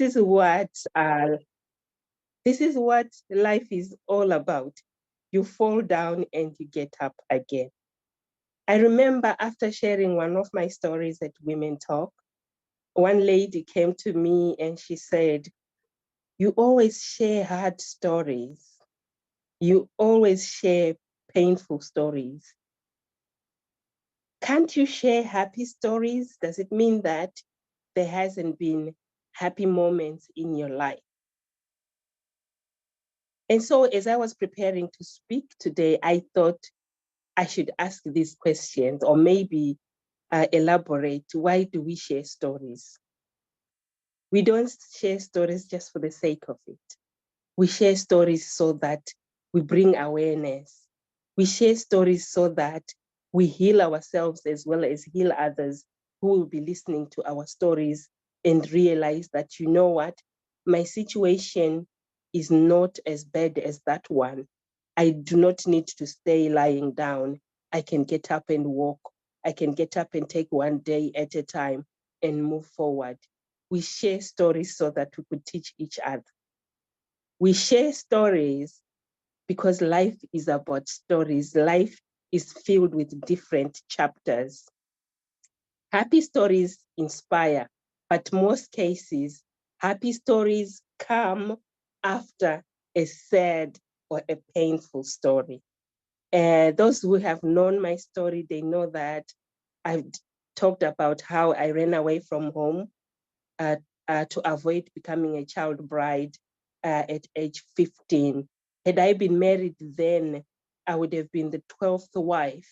is what uh, this is what life is all about. You fall down and you get up again. I remember after sharing one of my stories at Women Talk, one lady came to me and she said, "You always share hard stories. You always share painful stories. Can't you share happy stories? Does it mean that there hasn't been happy moments in your life?" And so as I was preparing to speak today, I thought I should ask these questions or maybe elaborate. Why do we share stories? We don't share stories just for the sake of it. We share stories so that we bring awareness. We share stories so that we heal ourselves as well as heal others who will be listening to our stories and realize that, you know what, my situation is not as bad as that one. I do not need to stay lying down. I can get up and walk. I can get up and take one day at a time and move forward. We share stories so that we could teach each other. We share stories because life is about stories. Life is filled with different chapters. Happy stories inspire, but most cases, happy stories come after a sad or a painful story. And those who have known my story, they know that I've talked about how I ran away from home uh, to avoid becoming a child bride at age 15. Had I been married then, I would have been the 12th wife.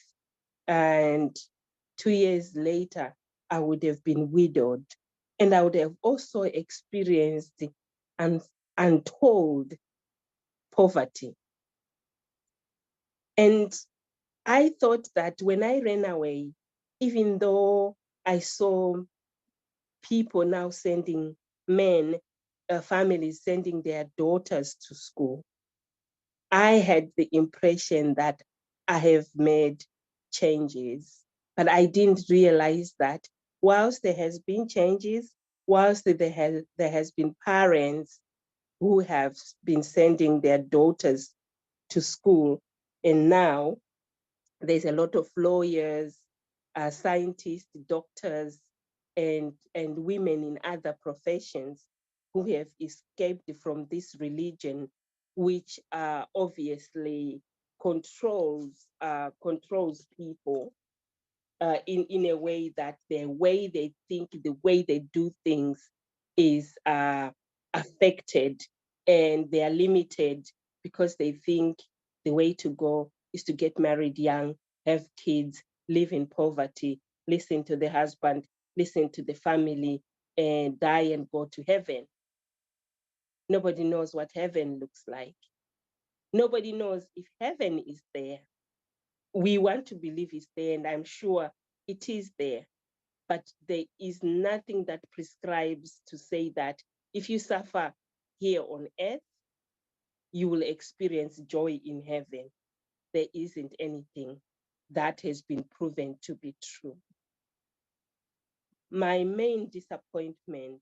And 2 years later, I would have been widowed. And I would have also experienced un- untold poverty. And I thought that when I ran away, even though I saw people now sending men, families sending their daughters to school, I had the impression that I have made changes, but I didn't realize that whilst there has been changes, whilst there has been parents who have been sending their daughters to school, and now there's a lot of lawyers, scientists, doctors, and women in other professions who have escaped from this religion, which obviously controls people in a way that the way they think, the way they do things is affected, and they are limited because they think the way to go is to get married young, have kids, live in poverty, listen to the husband, listen to the family, and die and go to heaven. Nobody knows what heaven looks like. Nobody knows if heaven is there. We want to believe it's there, and I'm sure it is there. But there is nothing that prescribes to say that if you suffer here on earth, you will experience joy in heaven. There isn't anything that has been proven to be true. My main disappointment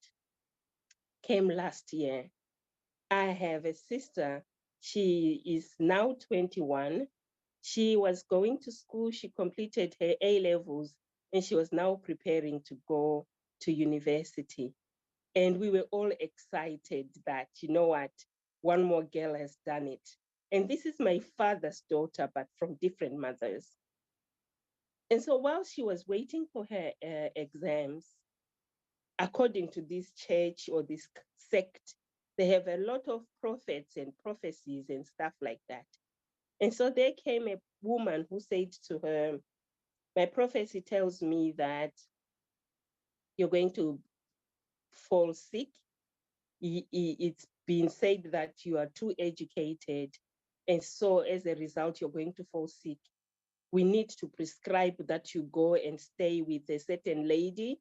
came last year. I have a sister. She is now 21. She was going to school. She completed her A levels and she was now preparing to go to university. And we were all excited that, you know what, one more girl has done it. And this is my father's daughter, but from different mothers. And so while she was waiting for her exams, according to this church or this sect, they have a lot of prophets and prophecies and stuff like that. And so there came a woman who said to her, "My prophecy tells me that you're going to fall sick. It's been said that you are too educated. And so as a result, you're going to fall sick. We need to prescribe that you go and stay with a certain lady,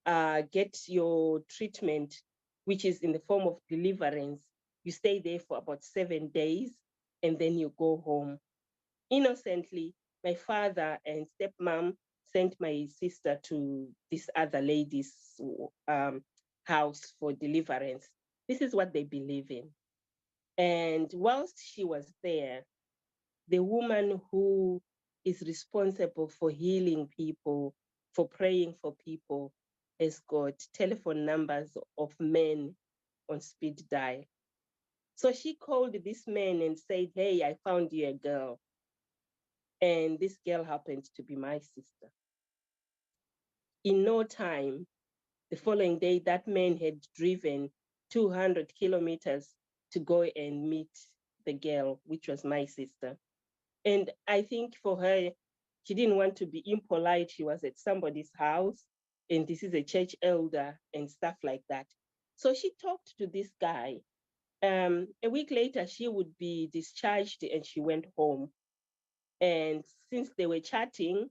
get your treatment, which is in the form of deliverance. You stay there for about 7 days, and then you go home." Innocently, my father and stepmom sent my sister to this other lady's house for deliverance. This is what they believe in. And whilst she was there, the woman who is responsible for healing people, for praying for people, has got telephone numbers of men on speed dial. So she called this man and said, hey, I found you a girl. And this girl happened to be my sister. In no time, the following day, that man had driven 200 kilometers to go and meet the girl, which was my sister. And I think for her, she didn't want to be impolite. She was at somebody's house, and this is a church elder and stuff like that. So she talked to this guy. A week later, she would be discharged and she went home. And since they were chatting,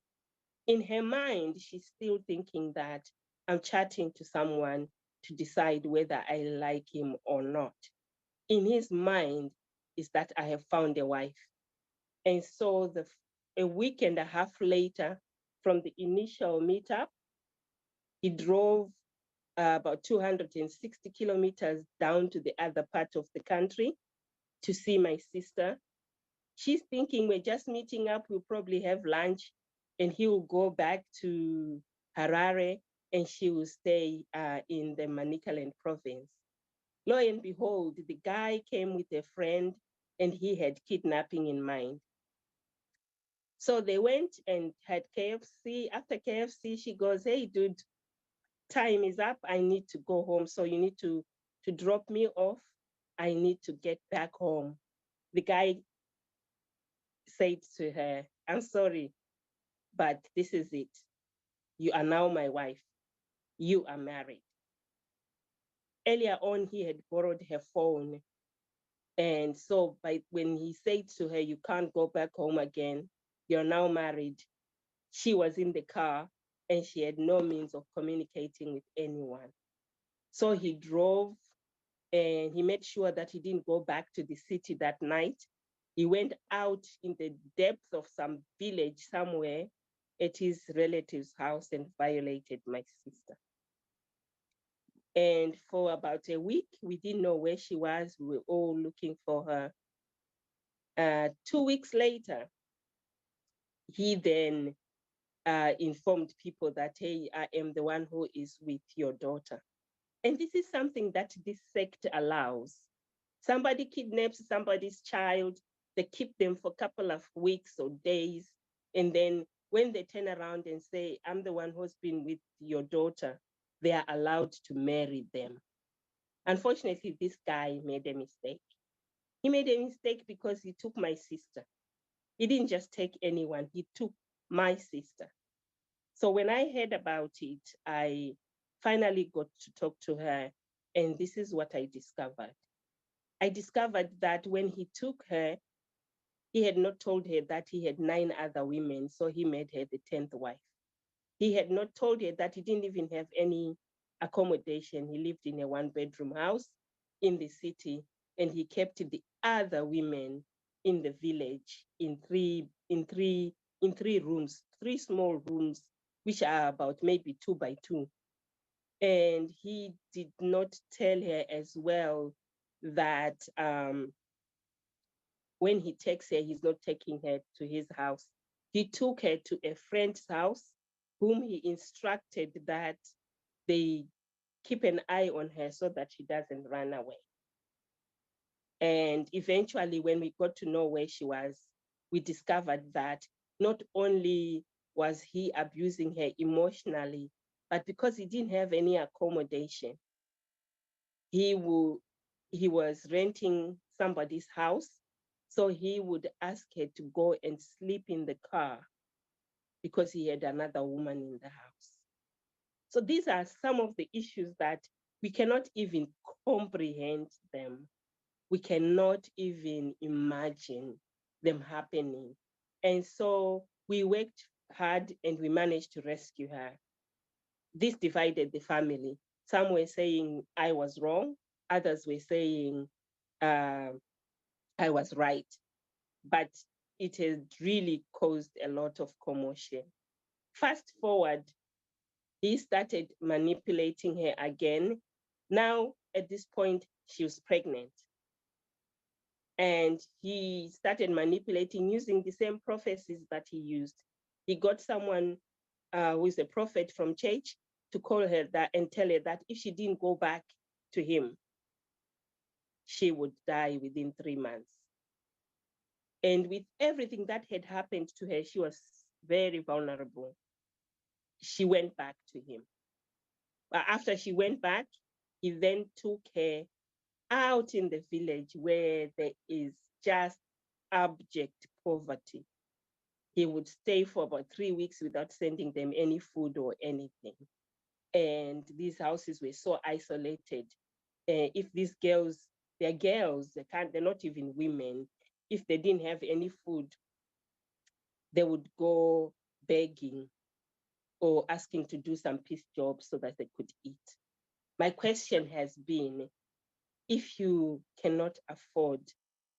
in her mind, she's still thinking that I'm chatting to someone to decide whether I like him or not. In his mind is that I have found a wife. And so a week and a half later, from the initial meetup, he drove about 260 kilometers down to the other part of the country to see my sister. She's thinking we're just meeting up, we'll probably have lunch, and he will go back to Harare and she will stay in the Manicaland province. Lo and behold, the guy came with a friend and he had kidnapping in mind. So they went and had KFC. After KFC, she goes, hey, dude, time is up. I need to go home. So you need to drop me off. I need to get back home. The guy said to her, I'm sorry, but this is it. You are now my wife. You are married. Earlier on, he had borrowed her phone. And so when he said to her, you can't go back home again, you're now married, she was in the car and she had no means of communicating with anyone. So he drove and he made sure that he didn't go back to the city that night. He went out in the depths of some village somewhere at his relative's house and violated my sister. And for about a week, we didn't know where she was. We were all looking for her. 2 weeks later, he then informed people that, hey, I am the one who is with your daughter. And this is something that this sect allows. Somebody kidnaps somebody's child, they keep them for a couple of weeks or days, and then when they turn around and say, I'm the one who's been with your daughter, they are allowed to marry them. Unfortunately, this guy made a mistake. He made a mistake because he took my sister. He didn't just take anyone, he took my sister. So when I heard about it, I finally got to talk to her, and this is what I discovered. I discovered that when he took her, he had not told her that he had 9 other women, so he made her the 10th wife. He had not told her that he didn't even have any accommodation. He lived in a 1-bedroom house in the city, and he kept the other women in the village in three rooms, 3 small rooms, which are about maybe 2 by 2. And he did not tell her as well that when he takes her, he's not taking her to his house. He took her to a friend's house, whom he instructed that they keep an eye on her so that she doesn't run away. And eventually, when we got to know where she was, we discovered that not only was he abusing her emotionally, but because he didn't have any accommodation, he was renting somebody's house. So he would ask her to go and sleep in the car because he had another woman in the house. So these are some of the issues that we cannot even comprehend them. We cannot even imagine them happening. And so we worked hard and we managed to rescue her. This divided the family. Some were saying I was wrong. Others were saying I was right. But it has really caused a lot of commotion. Fast forward, he started manipulating her again. Now, at this point, she was pregnant. And he started manipulating using the same prophecies that he used. He got someone who is a prophet from church to call her that and tell her that if she didn't go back to him, she would die within 3 months. And with everything that had happened to her, she was very vulnerable. She went back to him. But after she went back, he then took her out in the village where there is just abject poverty. He would stay for about 3 weeks without sending them any food or anything. And these houses were so isolated. If these girls, they're girls, they're not even women. If they didn't have any food, they would go begging or asking to do some piece jobs so that they could eat. My question has been, if you cannot afford,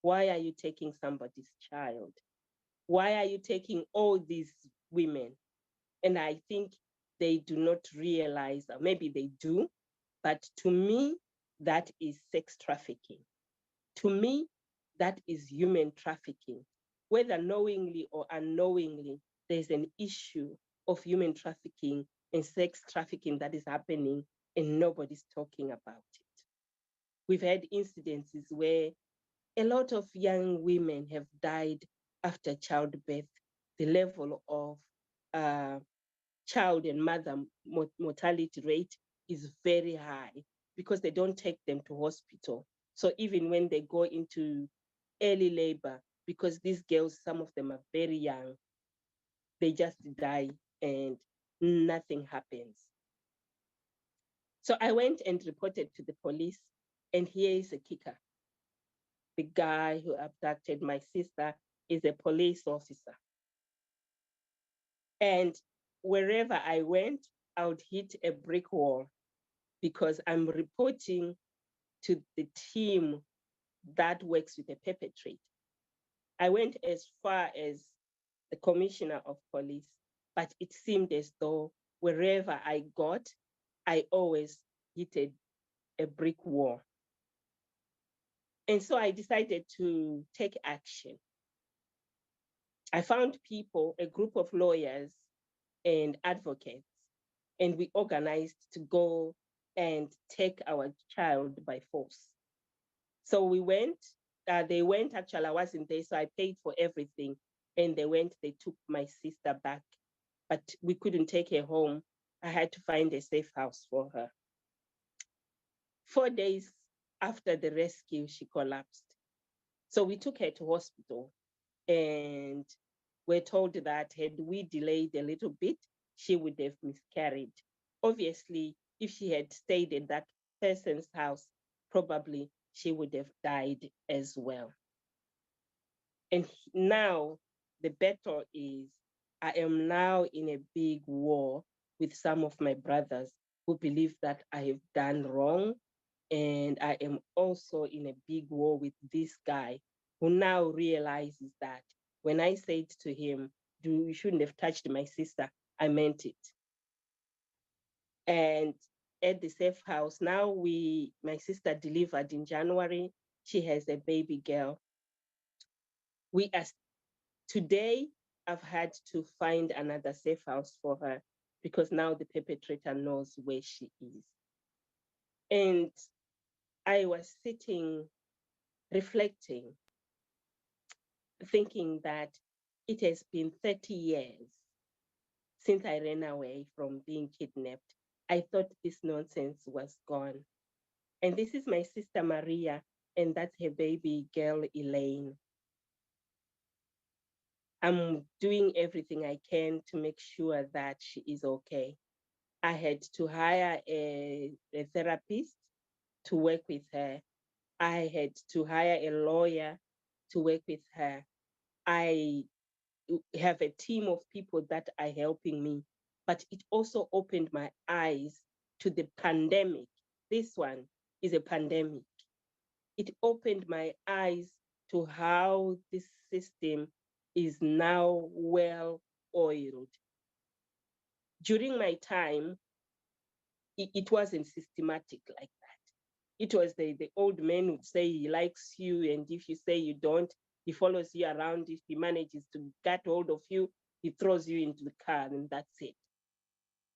why are you taking somebody's child? Why are you taking all these women? And I think they do not realize, or maybe they do, but to me, that is sex trafficking. To me, that is human trafficking. Whether knowingly or unknowingly, there's an issue of human trafficking and sex trafficking that is happening, and nobody's talking about it. We've had incidences where a lot of young women have died after childbirth. The level of child and mother mortality rate is very high because they don't take them to hospital. So even when they go into early labor, because these girls, some of them are very young, they just die and nothing happens. So I went and reported to the police, and here is a kicker. The guy who abducted my sister is a police officer. And wherever I went, I would hit a brick wall because I'm reporting to the team that works with the perpetrator. I went as far as the commissioner of police, but it seemed as though wherever I got, I always hit a brick wall. And so I decided to take action. I found people, a group of lawyers and advocates, and we organized to go and take our child by force. So we went, they went, actually, I wasn't there, so I paid for everything. And they went, they took my sister back, but we couldn't take her home. I had to find a safe house for her. 4 days after the rescue, she collapsed. So we took her to hospital, and we're told that had we delayed a little bit, she would have miscarried. Obviously, if she had stayed in that person's house, probably she would have died as well. And now the battle is, I am now in a big war with some of my brothers who believe that I have done wrong. And I am also in a big war with this guy who now realizes that when I said to him, you shouldn't have touched my sister, I meant it. And at the safe house, now my sister delivered in January. She has a baby girl. Today, I've had to find another safe house for her because now the perpetrator knows where she is. And I was sitting, reflecting, thinking that it has been 30 years since I ran away from being kidnapped. I thought this nonsense was gone. And this is my sister Maria, and that's her baby girl, Elaine. I'm doing everything I can to make sure that she is okay. I had to hire a therapist to work with her. I had to hire a lawyer to work with her. I have a team of people that are helping me, but it also opened my eyes to the pandemic. This one is a pandemic. It opened my eyes to how this system is now well oiled. During my time, it wasn't systematic like that. It was the old man would say he likes you, and if you say you don't, he follows you around. If he manages to get hold of you, he throws you into the car, and that's it.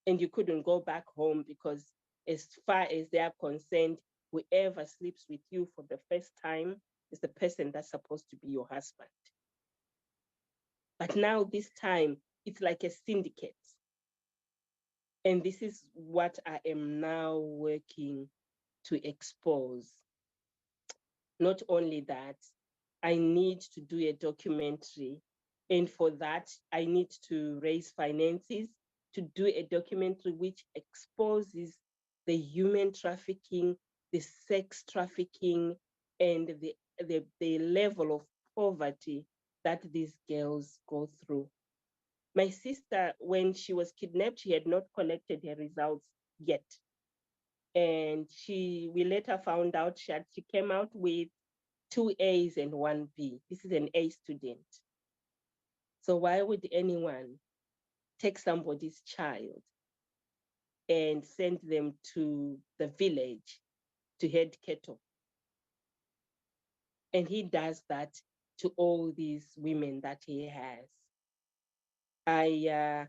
And you couldn't go back home because, as far as they are concerned, whoever sleeps with you for the first time is the person that's supposed to be your husband. But now, this time, it's like a syndicate. And this is what I am now working to expose. Not only that, I need to do a documentary. And for that, I need to raise finances to do a documentary which exposes the human trafficking, the sex trafficking, and the level of poverty that these girls go through. My sister, when she was kidnapped, she had not collected her results yet. And we later found out she came out with 2 A's and 1 B. This is an A student. So why would anyone take somebody's child and send them to the village to head cattle? And he does that to all these women that he has. I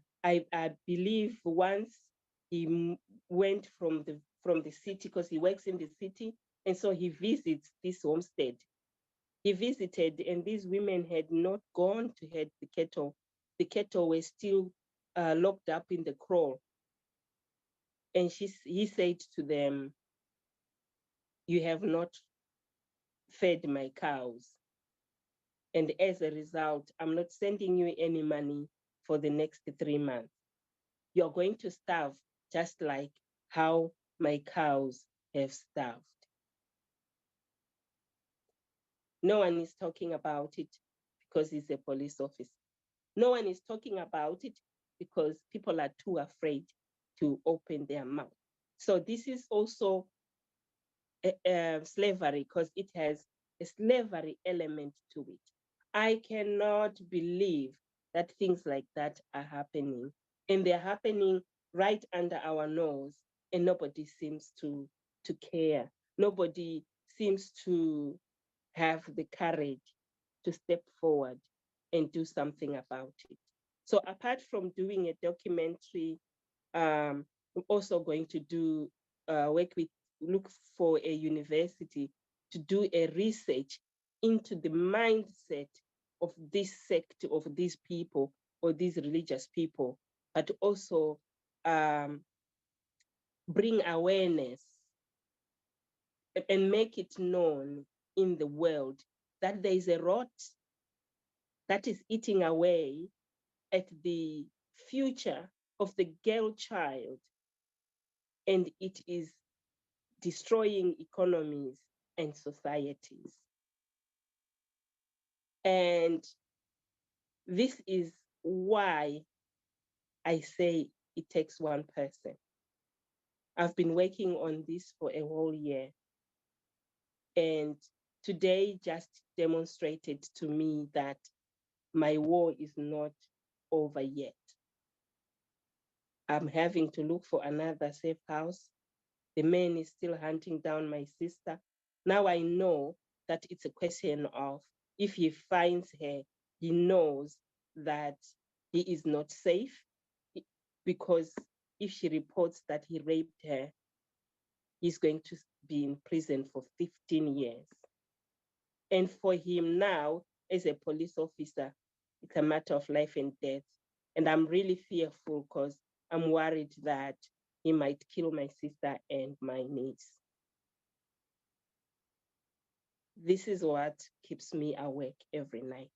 believe once he went from the city, because he works in the city, and so he visits this homestead. He visited, and these women had not gone to head the cattle. The cattle were still locked up in the kraal. And he said to them, "You have not fed my cows. And as a result, I'm not sending you any money for the next 3 months. You're going to starve just like how my cows have starved." No one is talking about it because he's a police officer. No one is talking about it because people are too afraid to open their mouth. So this is also slavery, because it has a slavery element to it. I cannot believe that things like that are happening, and they're happening right under our nose, and nobody seems to care. Nobody seems to have the courage to step forward and do something about it. So apart from doing a documentary, I'm also going to do look for a university to do a research into the mindset of this sect, of these people, or these religious people, but also bring awareness and make it known in the world that there is a rot that is eating away at the future of the girl child, and it is destroying economies and societies. And this is why I say it takes one person. I've been working on this for a whole year, and today just demonstrated to me that my war is not over yet. I'm having to look for another safe house. The man is still hunting down my sister. Now I know that it's a question of, if he finds her, he knows that he is not safe, because if she reports that he raped her, he's going to be in prison for 15 years. And for him now, as a police officer, it's a matter of life and death. And I'm really fearful because I'm worried that he might kill my sister and my niece. This is what keeps me awake every night.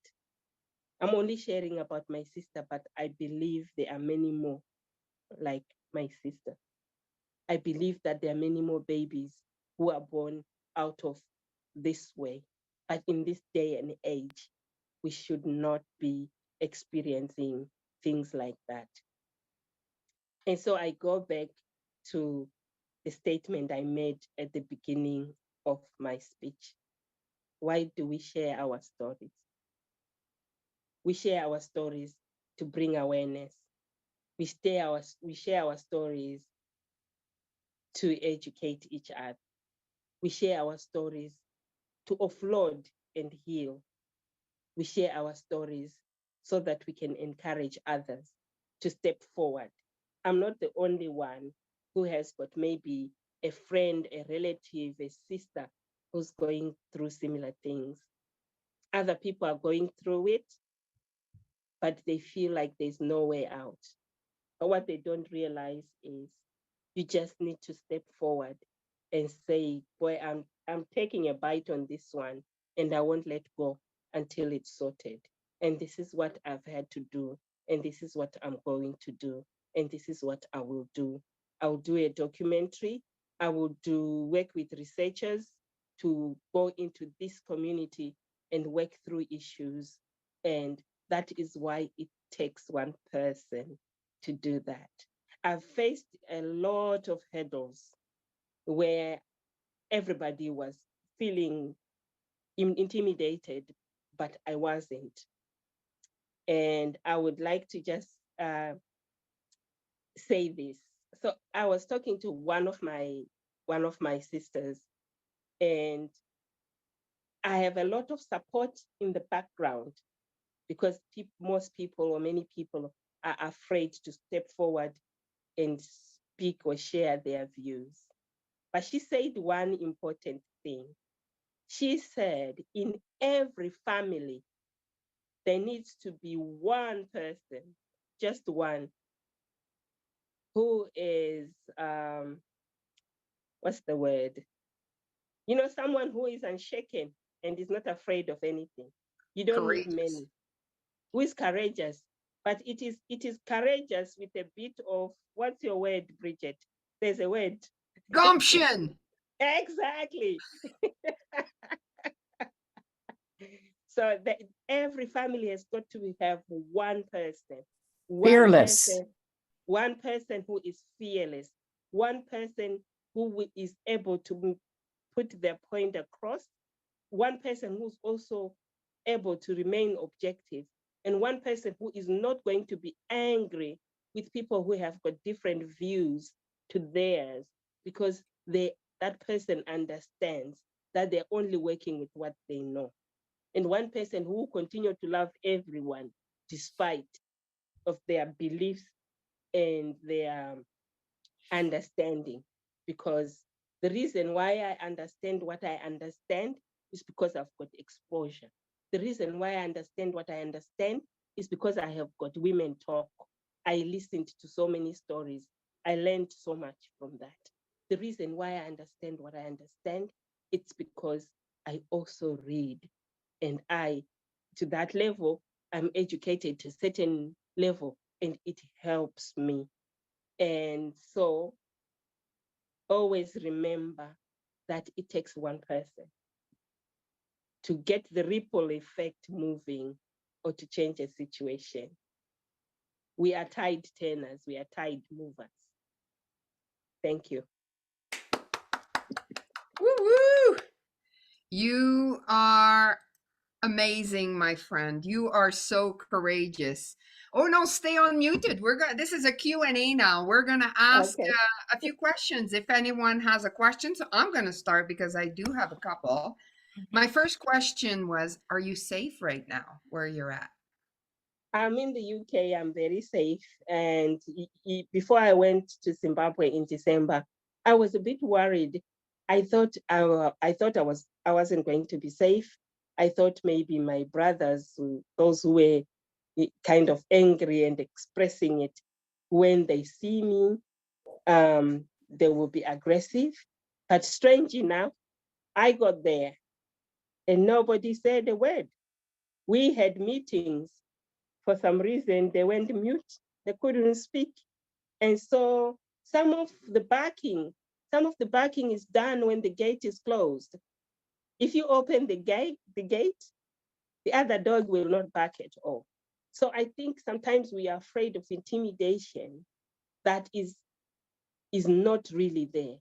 I'm only sharing about my sister, but I believe there are many more like my sister. I believe that there are many more babies who are born out of this way. But in this day and age, we should not be experiencing things like that. And so I go back to the statement I made at the beginning of my speech. Why do we share our stories? We share our stories to bring awareness. We share our stories to educate each other. We share our stories to offload and heal. We share our stories so that we can encourage others to step forward. I'm not the only one who has got maybe a friend, a relative, a sister who's going through similar things. Other people are going through it, but they feel like there's no way out. But what they don't realize is you just need to step forward and say, boy, I'm taking a bite on this one and I won't let go until it's sorted. And this is what I've had to do. And this is what I'm going to do. And this is what I will do. I'll do a documentary. I will do work with researchers to go into this community and work through issues. And that is why it takes one person to do that. I've faced a lot of hurdles where everybody was feeling intimidated, but I wasn't. And I would like to just say this. So I was talking to one of my sisters, and I have a lot of support in the background because most people or many people are afraid to step forward and speak or share their views. But she said one important thing. She said, in every family, there needs to be one person, just one, who is, what's the word? Someone who is unshaken and is not afraid of anything. You don't need Courageous. many. Who is courageous? But it is courageous with a bit of, what's your word, Bridget? There's a word. Gumption. Exactly. So every family has got to have one Fearless. person, one person who is fearless, one person who is able to put their point across, one person who's also able to remain objective, and one person who is not going to be angry with people who have got different views to theirs, because that person understands that they're only working with what they know. And one person who will continue to love everyone despite of their beliefs and their understanding. Because the reason why I understand what I understand is because I've got exposure. The reason why I understand what I understand is because I have got women talk. I listened to so many stories. I learned so much from that. The reason why I understand what I understand, it's because I also read. And to that level, I'm educated to a certain level, and it helps me. And so always remember that it takes one person to get the ripple effect moving or to change a situation. We are tide turners, we are tide movers. Thank you. Woo woo. You are amazing, my friend. You are so courageous. Oh no, stay unmuted. This is a Q&A now. We're going to ask Okay. a few questions if anyone has a question. So I'm going to start because I do have a couple. My first question was, are you safe right now where you're at? I'm in the UK. I'm very safe. And before I went to Zimbabwe in December, I was a bit worried. I wasn't going to be safe. I thought maybe my brothers, those who were kind of angry and expressing it, when they see me, they will be aggressive. But strange enough, I got there and nobody said a word. We had meetings. For some reason, they went mute. They couldn't speak. And so some of the barking is done when the gate is closed. If you open the other dog will not bark at all. So I think sometimes we are afraid of intimidation that is not really there.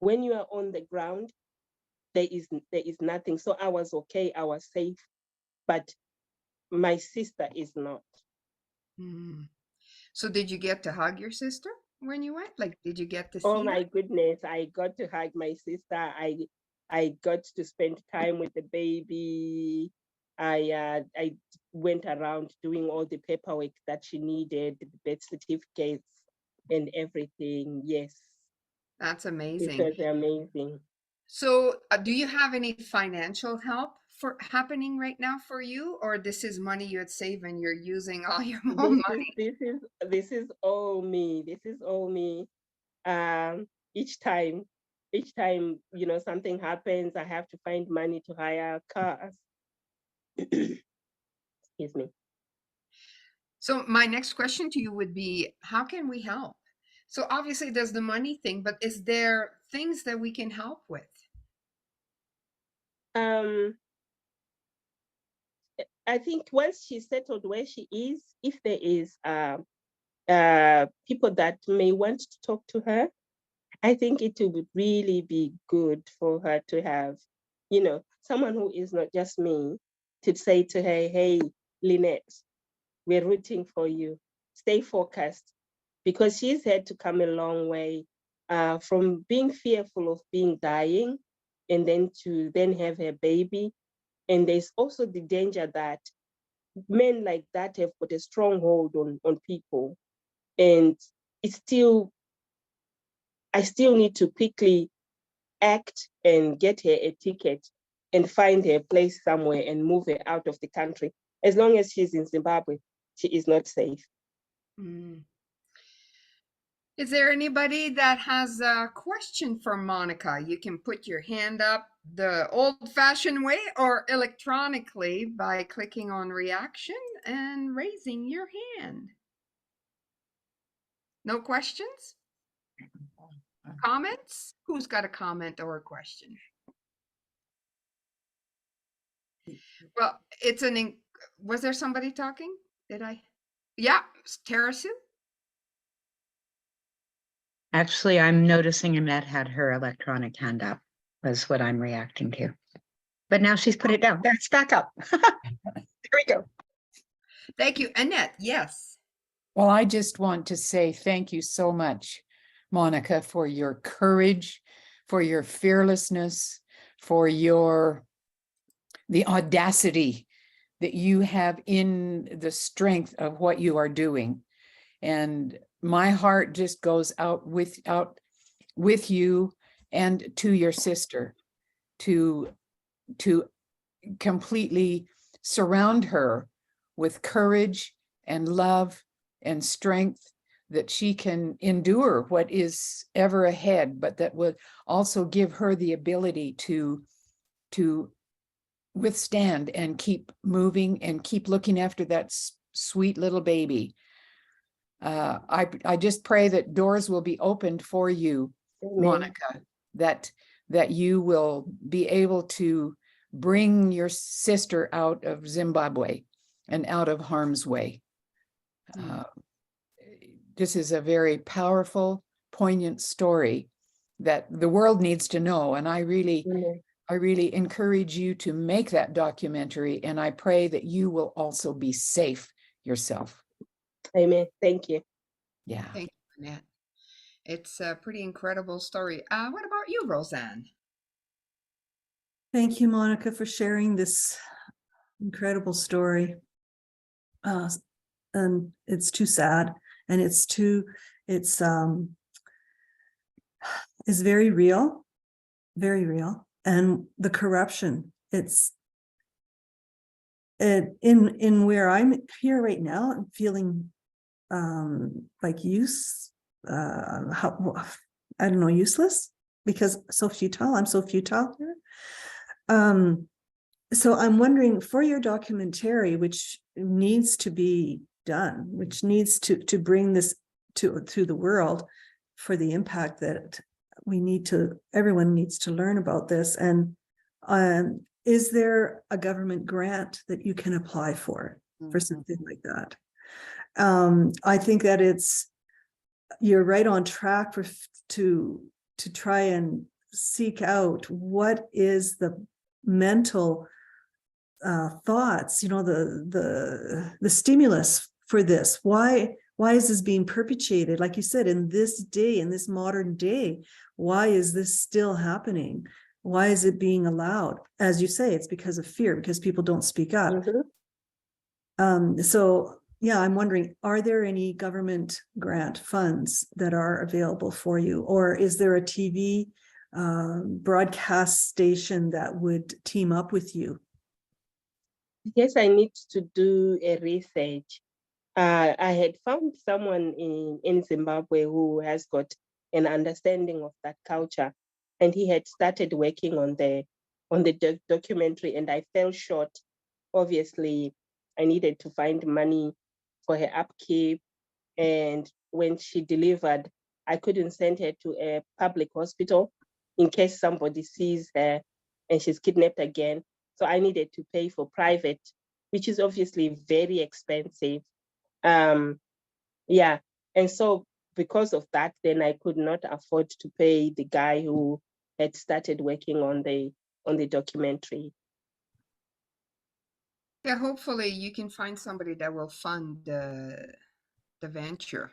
When you are on the ground, there is nothing. So I was okay, I was safe, but my sister is not. Hmm. So did you get to hug your sister when you went? Like, did you get to Oh see her? my goodness, I got to hug my sister. I got to spend time with the baby. I went around doing all the paperwork that she needed, the birth certificates and everything. Yes, That's it amazing. was amazing. So, do you have any financial help for happening right now for you, or this is money you had saved and you're using all your own money? This is all me. This is all me. Um, each time, you know, something happens, I have to find money to hire cars. Excuse me. So, my next question to you would be, how can we help? So, obviously, there's the money thing, but is there things that we can help with? Um, I think once she's settled where she is, if there is people that may want to talk to her, I think it would really be good for her to have, you know, someone who is not just me to say to her, hey, Lynette, we're rooting for you. Stay focused, because she's had to come a long way from being fearful of being dying and then to then have her baby. And there's also the danger that men like that have got a strong hold on people. And it's still, I still need to quickly act and get her a ticket and find her a place somewhere and move her out of the country. As long as she's in Zimbabwe, she is not safe. Mm. Is there anybody that has a question for Monica? You can put your hand up the old-fashioned way or electronically by clicking on reaction and raising your hand. No questions? Comments? Who's got a comment or a question? Well, it's was there somebody talking? Did I? Yeah, Tarasu? Actually, I'm noticing Annette had her electronic hand up, was what I'm reacting to. But now she's put it down. There, it's back up. There we go. Thank you. Annette, yes. Well, I just want to say thank you so much, Monica, for your courage, for your fearlessness, for the audacity that you have in the strength of what you are doing. And my heart just goes out with you and to your sister to completely surround her with courage and love and strength, that she can endure what is ever ahead, but that would also give her the ability to withstand and keep moving and keep looking after that sweet little baby. I just pray that doors will be opened for you, Amen. Monica, that you will be able to bring your sister out of Zimbabwe and out of harm's way. This is a very powerful, poignant story that the world needs to know. And I really encourage you to make that documentary. And I pray that you will also be safe yourself. Amen. Thank you. Yeah. Thank you, Annette. It's a pretty incredible story. What about you, Roseanne? Thank you, Monica, for sharing this incredible story. And it's too sad, and it's very real, very real. And the corruption, it's in where I'm here right now, I'm feeling like useless, because so futile. I'm so futile here. So I'm wondering, for your documentary, which needs to be done, which needs to bring this to the world, for the impact that everyone needs to learn about this. And is there a government grant that you can apply for something like that? I think that you're right on track to try and seek out what is the mental thoughts, the stimulus for this. Why is this being perpetuated? Like you said, in this modern day, why is this still happening? Why is it being allowed? As you say, it's because of fear, because people don't speak up. So yeah, I'm wondering, are there any government grant funds that are available for you? Or is there a TV broadcast station that would team up with you? Yes, I need to do a research. I had found someone in Zimbabwe who has got an understanding of that culture, and he had started working on the documentary, and I fell short. Obviously, I needed to find money for her upkeep, and when she delivered, I couldn't send her to a public hospital in case somebody sees her and she's kidnapped again. So I needed to pay for private, which is obviously very expensive. Yeah. And so because of that, then I could not afford to pay the guy who had started working on the documentary. Yeah, hopefully you can find somebody that will fund the venture,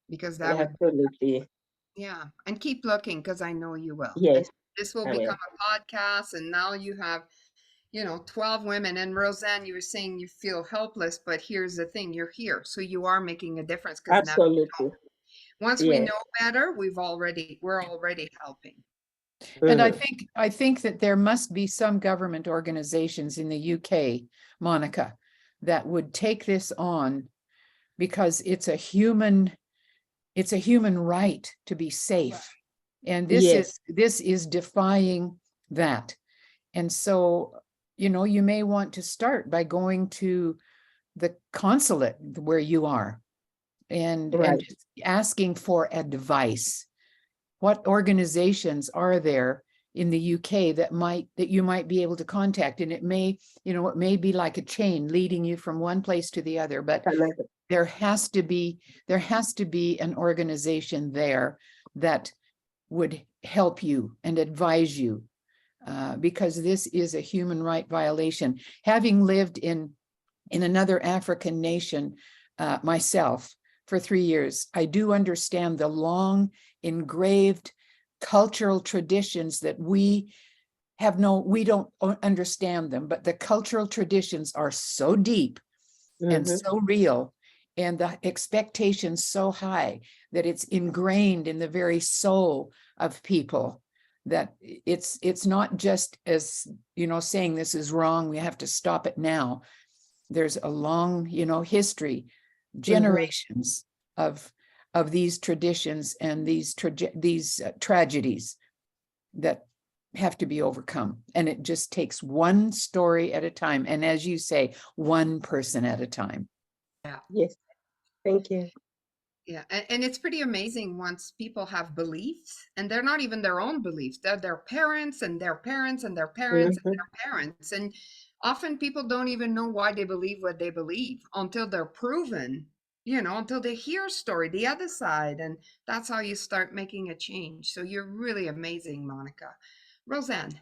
because that Yeah, would, absolutely. yeah, and keep looking, because I know you will. And Yes, this will I become will. a podcast, and now you have, 12 women. And Roseanne, you were saying you feel helpless, but here's the thing, you're here. So you are making a difference, because now, Absolutely. once we Yes. know better, we're already helping. And Mhm. I think that there must be some government organizations in the UK, Monica, that would take this on, because it's a human right to be safe. And Yes. this is defying that. And so, you may want to start by going to the consulate where you are and Right. just asking for advice. What organizations are there in the UK that you might be able to contact? And it may be like a chain leading you from one place to the other, but there has to be an organization there that would help you and advise you, because this is a human right violation. Having lived in another African nation myself for 3 years, I do understand the long engraved cultural traditions that we don't understand them, but the cultural traditions are so deep and Mhm. so real, and the expectations so high that it's ingrained in the very soul of people, that it's not just as saying this is wrong, we have to stop it now. There's a long history, generations of these traditions and these tragedies that have to be overcome, and it just takes one story at a time, and as you say, one person at a time. Yeah. Yes. Thank you. Yeah, and it's pretty amazing once people have beliefs, and they're not even their own beliefs. They're their parents and their parents and their parents and Mhm. their parents. And often people don't even know why they believe what they believe until they're proven, until they hear a story, the other side. And that's how you start making a change. So you're really amazing, Monica. Roseanne.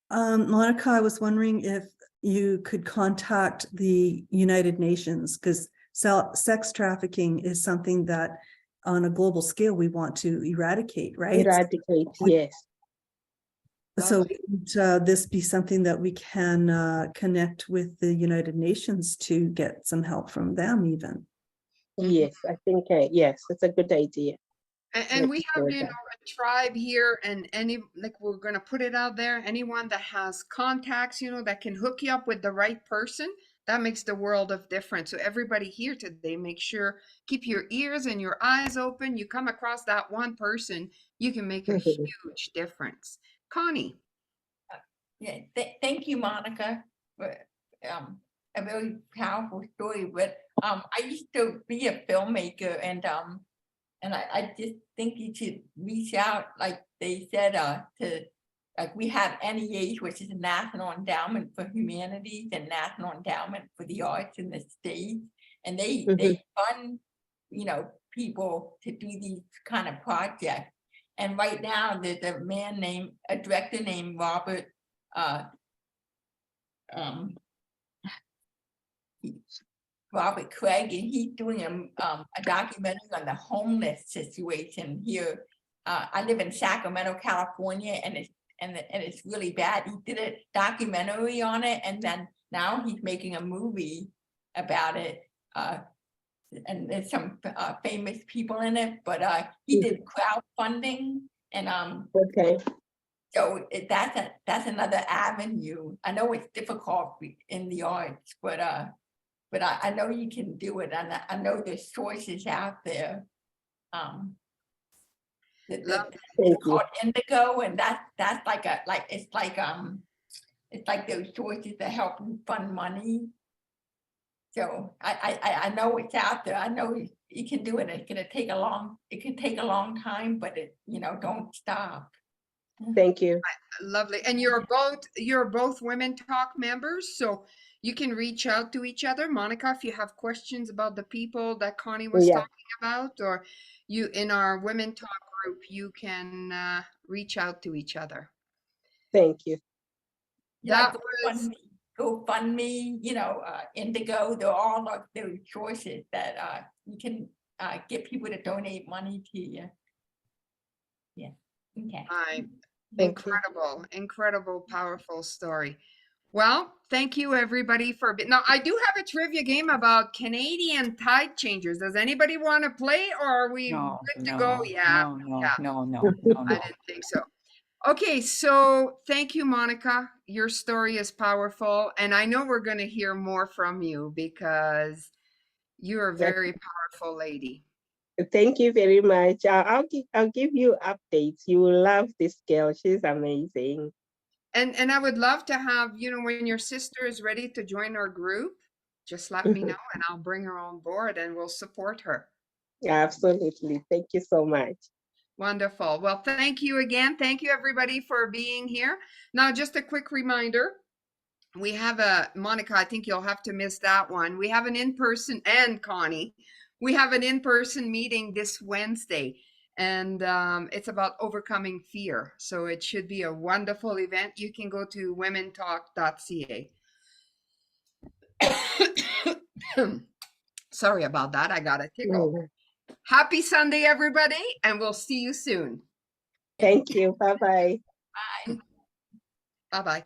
Monica, I was wondering if you could contact the United Nations, because sex trafficking is something that on a global scale we want to eradicate, right? Eradicate. Yes. So Lovely. would this be something that we can connect with the United Nations to get some help from them even? Yes. I think yes, it's a good idea. And we Let's have, do that. a tribe here, and we're gonna put it out there. Anyone that has contacts, that can hook you up with the right person, that makes the world of difference. So everybody here today, make sure, keep your ears and your eyes open. You come across that one person, you can make a huge difference. Connie. Yeah, thank you, Monica, for a very powerful story. But I used to be a filmmaker, and I just think you should reach out, like they said, to, like, we have NEH, which is the National Endowment for Humanities and National Endowment for the Arts in the States, and they fund people to do these kind of projects. And right now there's a director named Robert Craig, and he's doing a documentary on the homeless situation here. I live in Sacramento, California, and and it's really bad. He did a documentary on it, and then now he's making a movie about it. And there's some famous people in it, but he did crowdfunding, and Okay. so that's another avenue. I know it's difficult in the arts, but I know you can do it, and I know there's choices out there. Thank It's you. called Indigo, and it's like those choices that help you fund money. So I know it's out there. I know you can do it. It can take a long time, but don't stop. Thank you. Lovely. And you're both Women Talk members, so you can reach out to each other. Monica, if you have questions about the people that Connie was Yeah. talking about, or you in our Women Talk group, you can reach out to each other. Thank you. That Yeah, was GoFundMe, Indigo, they're all like those choices that you can get people to donate money to you. Yeah. Okay. Thank you. incredible, powerful story. Well, thank you everybody for now. I do have a trivia game about Canadian tide changers. Does anybody want to play, or are we No, good to no, go? Yeah, no, yeah. no, no, no, no, I no. didn't think so. Okay, so thank you, Monica. Your story is powerful, and I know we're going to hear more from you because you're a Yes. very powerful lady. Thank you very much. I'll give you updates. You will love this girl. She's amazing. And I would love to have, when your sister is ready to join our group, just let me know and I'll bring her on board and we'll support her. Absolutely. Thank you so much. Wonderful. Well, thank you again. Thank you everybody for being here. Now, just a quick reminder. We have Monica, I think you'll have to miss that one. We have an in-person, and Connie, we have an in-person meeting this Wednesday, and it's about overcoming fear. So it should be a wonderful event. You can go to womentalk.ca. Sorry about that. I got a tickle. Happy Sunday, everybody, and we'll see you soon. Thank you. Bye-bye. Bye. Bye-bye.